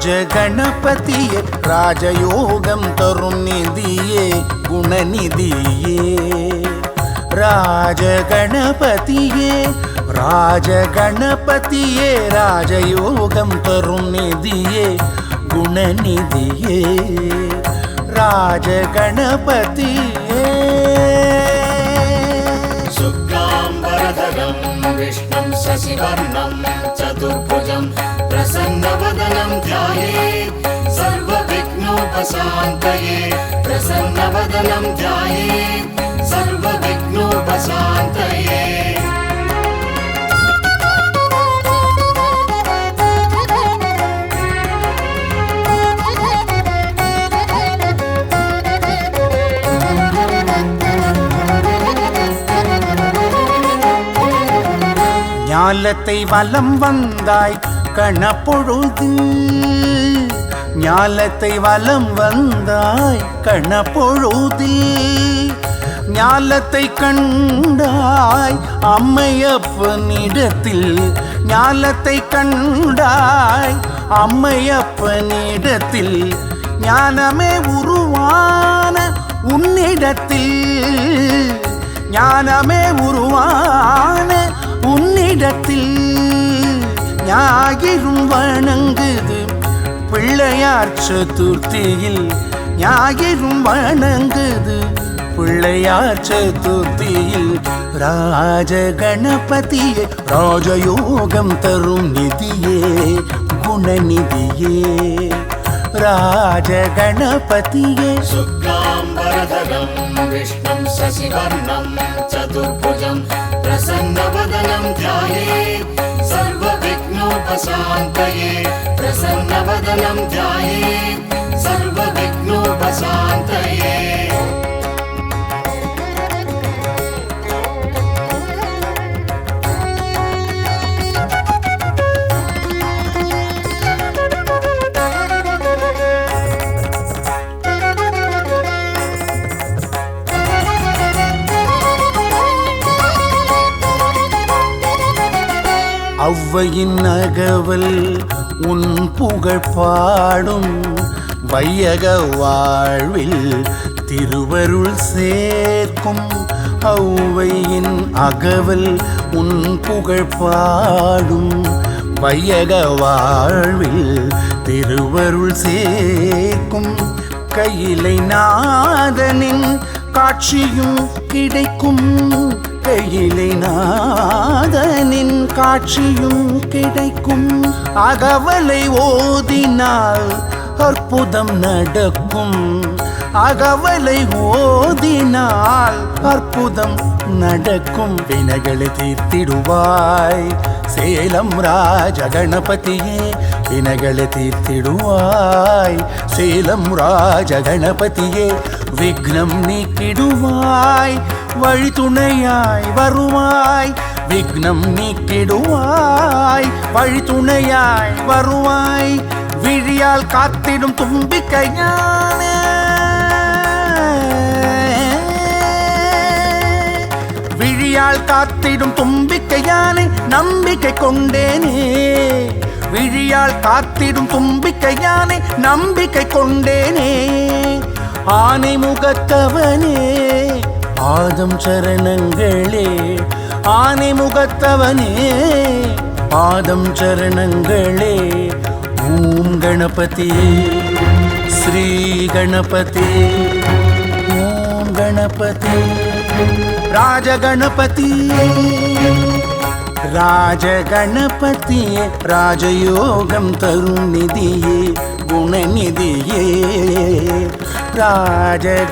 ராஜகணபதியே ராஜயோகம் தரும் நிதியே குணநிதியே ராஜகணபதியே ராஜகணபதியே ராஜயோகம் தரும் நிதியே குணநிதியே ராஜகணபதியே शुक्लाम्बरधरं विष्णुं शशिवर्णं चतुर्भुजं प्रसन्नवदनं ध्यायेत् सर्वविघ्नोपशान्तये प्रसन्नवदनं ध्यायेत् सर्वविघ्नोपशान्तये ஞாலத்தை வலம் வந்தாய் கணப்பொழுதில் ஞாலத்தை வலம் வந்தாய் கணப்பொழுதில் ஞாலத்தை கண்டாய் அம்மையப்பனிடத்தில் ஞாலத்தை கண்டாய் அம்மையப்பனிடத்தில் ஞானமே உருவான உன்னிடத்தில் ஞானமே உருவான உன்னிடத்தில் ஞாயிறும் வணங்குது பிள்ளையார் சதுர்த்தியில் ஞாயிறும் வணங்குது பிள்ளையார் சதுர்த்தியில் ராஜகணபதியே ராஜயோகம் தரும் நிதியே குணநிதியே ராஜகணபதியே शुक्लाम्बरधरं विष्णुं शशिवर्णं चतुर्भुजं प्रसन्नवदनं ध्यायेत् सर्वविघ्नोपशान्तये प्रसन्नवदनं ध्यायेत् सर्वविघ्नोपशान्तये ஔவையின் அகவல் உன் புகழ் பாடும் வையக வாழ்வில் திருவருள் சேர்க்கும் ஔவையின் அகவல் உன் புகழ் பாடும் வையக வாழ்வில் திருவருள் சேர்க்கும் கையிலை நாதனின் காட்சியும் கிடைக்கும் கையிலை நாதனின் காட்சியும் கிடைக்கும் அகவலை ஓதினால் அற்புதம் நடக்கும் அகவலை ஓதினால் அற்புதம் நடக்கும் வினைகளை தீர்த்திடுவாய் சேலம் ராஜகணபதியே வினைகளை தீர்த்திடுவாய் சேலம் ராஜகணபதியே விக்னம் நீக்கிடுவாய் வழி துணையாய் வருவாய் விக்னம் நீக்கிடுவாய் வழி துணையாய் வருவாய் விழியால் காத்திடும் தும்பிக்கையான விழியால் காத்திடும் தும்பிக்கையானை நம்பிக்கை கொண்டேனே விழியால் காத்திடும் தும்பிக்கையானை நம்பிக்கை கொண்டேனே ஆனை முகத்தவனே ஆதம் சரணங்களே ஆனை முகத்தவனே ஆதம் சரணங்களே ஓம் கணபதி ஸ்ரீ கணபதி ஓம் கணபதி ராஜகணபதி ராஜகணபதியே ராஜயோகம் தரும் நிதியே குணநிதியே ராஜகணபதியே